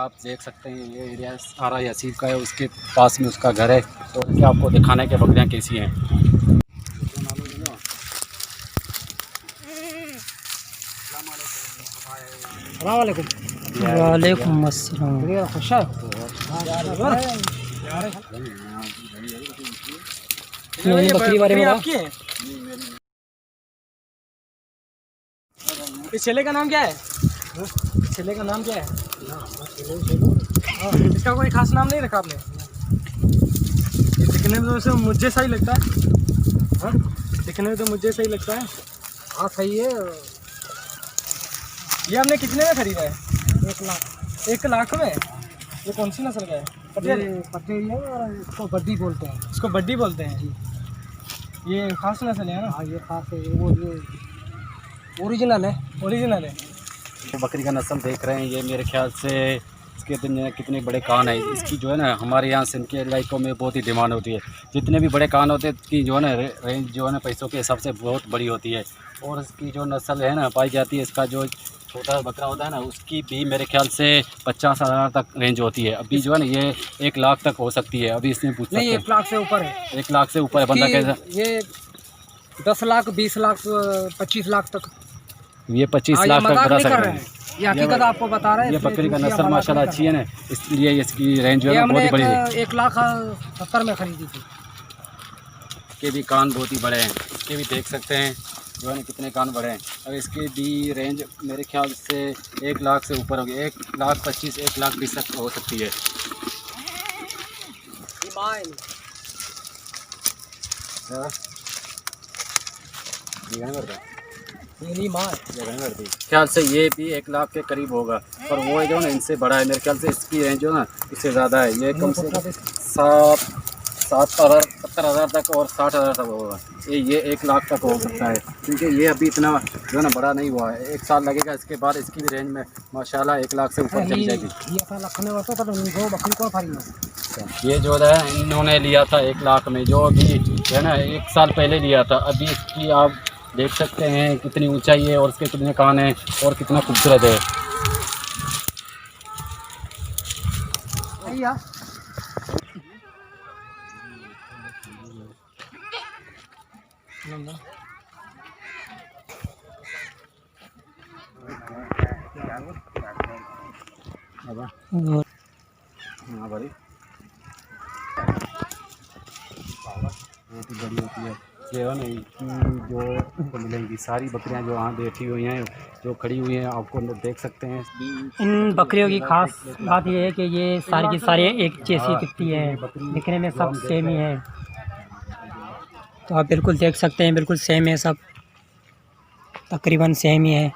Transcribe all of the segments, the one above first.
आप देख सकते हैं ये एरिया सारा यासीर का है, उसके पास में उसका घर है। तो इसके आपको दिखाने के बकरियाँ कैसी हैं। वालेकुम अस्सलाम। खुश है बकरी बारे में आपकी है। इस चेले का नाम क्या है? चेले का नाम क्या है? इसका कोई खास नाम नहीं रखा आपने? दिखने में तो मुझे सही लगता है। हाँ दिखने में तो मुझे सही लगता है। हाँ सही है। ये आपने कितने में खरीदा है? 1 लाख। 1 लाख में? ये कौन सी नस्ल का है? पटेल है और इसको बड्डी बोलते हैं। इसको बड्डी बोलते हैं। ये खास नस्ल है ना? हाँ ये खास है। वो ये ओरिजिनल है। ओरिजिनल है। बकरी का नस्ल देख रहे हैं, ये मेरे ख्याल से इसके कितने बड़े कान है। इसकी जो है ना हमारे यहाँ सिंध के इलाकों में बहुत ही डिमांड होती है। जितने भी बड़े कान होते हैं इसकी जो है ना रेंज जो है ना पैसों के हिसाब से बहुत बड़ी होती है। और इसकी जो नस्ल है ना पाई जाती है, इसका जो छोटा बकरा होता है ना उसकी भी मेरे ख्याल से 50,000 तक रेंज होती है। अभी जो है ना ये 1 लाख तक हो सकती है। अभी इसमें पूछ नहीं 1 लाख से ऊपर है। 1 लाख से ऊपर है बंदा कैसा? ये 10 लाख 20 लाख 25 लाख तक। ये 25 लाख तक बता सकते हैं। ये हकीकत आपको बता रहे हैं। ये बकरी का नस्ल माशाल्लाह अच्छी है ना, इसलिए इसकी रेंज जो है बहुत ही बड़ी है। 1,70,000 में खरीदी थी। इसके भी कान बहुत ही बड़े हैं। इसके भी देख सकते हैं जो है ना कितने कान बड़े हैं। अब इसकी भी रेंज मेरे ख्याल से 1 लाख से ऊपर होगी। 1,25,000 1 लाख 20 तक हो सकती है। ख्याल से ये भी 1 लाख के करीब होगा, पर वो जो ना इनसे बड़ा है। मेरे ख्याल से इसकी रेंज जो ना इससे ज़्यादा है। ये कम से कम 70,000 तक और 60,000 तक होगा। ये 1 लाख तक हो सकता है, क्योंकि ये अभी इतना जो है ना बड़ा नहीं हुआ है। 1 साल लगेगा, इसके बाद इसकी भी रेंज में माशाल्लाह 1 लाख से ऊपर चली जाएगी। ये जो है इन्होंने लिया था 1 लाख में, जो अभी जो है ना 1 साल पहले लिया था। अभी इसकी आप देख सकते हैं कितनी ऊंचाई है और इसके कितने कान हैं और कितना खूबसूरत है। हाँ भाई बहुत ही बड़ी होती है ये है ना। जो मिलेंगी सारी बकरियां जो यहाँ बैठी हुई हैं, जो खड़ी हुई हैं, आपको देख सकते हैं। इन बकरियों की खास बात यह है कि ये सारी की सारी एक जैसी दिखती है, दिखने में सब सेम ही है। तो आप बिल्कुल देख सकते हैं, बिल्कुल सेम है, सब तकरीबन सेम ही है।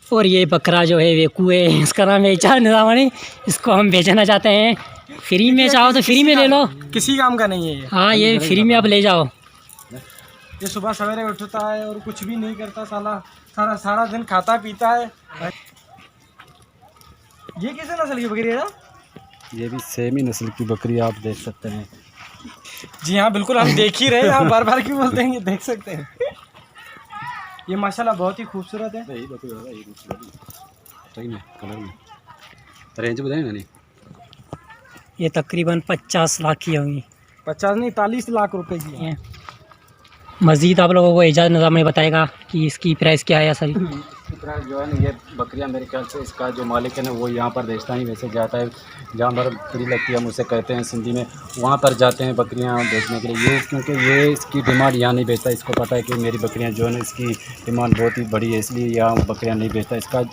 और ये बकरा जो है वेकू है, इसका नाम है इजाज़ निज़ामी। इसको हम बेचना चाहते हैं। फ्री में चाहो तो फ्री में ले लो, किसी काम का नहीं है ये। हाँ ये फ्री में आप ले जाओ। ये सुबह सवेरे उठता है और कुछ भी नहीं करता, सारा दिन खाता पीता है। ये किस नस्ल की बकरी है? ये भी सेम ही नस्ल की बकरी आप देख सकते हैं। जी हाँ बिल्कुल, हम देख ही रहे हैं। आप बार बार क्यों बोलते हैं? ये देख सकते हैं। ये माशाल्लाह बहुत ही खूबसूरत है। रेंज बताइए ना। नहीं ये तकरीबन 50 लाख की होंगी। 50 नहीं 40 लाख रुपए की है। मज़ीद आप लोगों को इजाज़ निज़ामी बताएगा कि इसकी प्राइस क्या है असल। इसकी प्राइस जो है ना, ये बकरियां मेरे ख्याल से इसका जो मालिक है ना वो यहाँ पर बेचता नहीं, वैसे जाता है जहाँ पर बकरी लगती है, हम उसे कहते हैं सिंधी में, वहाँ पर जाते हैं बकरियां बेचने के लिए। ये क्योंकि ये इसकी डिमांड यहाँ नहीं बेचता। इसको पता है कि मेरी बकरियाँ जो है ना इसकी डिमांड बहुत ही बड़ी है, इसलिए यहाँ बकरियाँ नहीं बेचता। इसका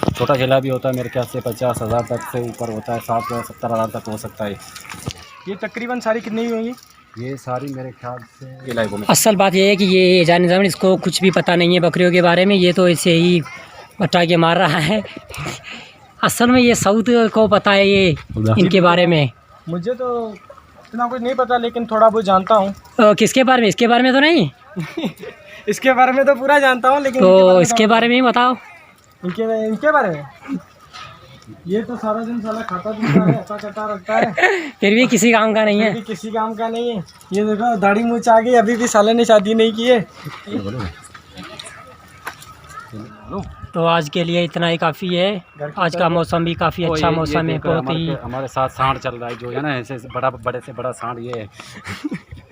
छोटा झेला भी होता है, मेरे ख्याल से 50,000 तक से ऊपर होता है, 60-70,000 तक हो सकता है। ये तकरीबन सारी कितनी ही होंगी? ये सारी मेरे ख्याल से इलाकों में। असल बात यह है कि ये इजाज़ निज़ामी इसको कुछ भी पता नहीं है बकरियों के बारे में। ये तो ऐसे ही बता के मार रहा है। असल में ये साउथ को पता है ये इनके बारे में। मुझे तो इतना कुछ नहीं पता, लेकिन थोड़ा बहुत जानता हूँ। किसके बारे में? इसके बारे में तो नहीं। इसके बारे में तो पूरा जानता हूँ, लेकिन तो इसके बारे में ही बताओ। इनके बारे में ये तो सारा दिन साला खाता पीता है, ऐसा करता रखता है, फिर भी किसी काम का नहीं है। फिर भी किसी काम का नहीं है। ये देखो दाढ़ी मूंछ आ गई, अभी भी साले ने शादी नहीं की है। तो आज के लिए इतना ही काफ़ी है। आज का मौसम भी काफ़ी तो अच्छा ये मौसम है, देखो, बहुत ही हमारे साथ सांड चल रहा है जो है ना, ऐसे बड़े से बड़ा सांड ये है।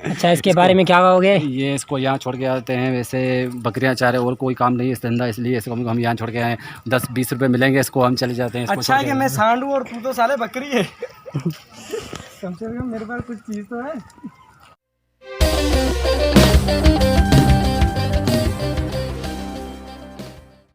अच्छा। इसके बारे में क्या कहोगे? ये इसको यहाँ छोड़ के आते हैं, वैसे बकरियाँ चाह रहे और कोई काम नहीं है इस धंधा, इसलिए इसको हम यहाँ छोड़ के आए। 10-20 रुपए मिलेंगे इसको, हम चले जाते हैं इसको अच्छा है छोड़ कि के। मैं सांड हूँ और तू तो साले बकरी है। कम से कम मेरे पास कुछ चीज़ तो है।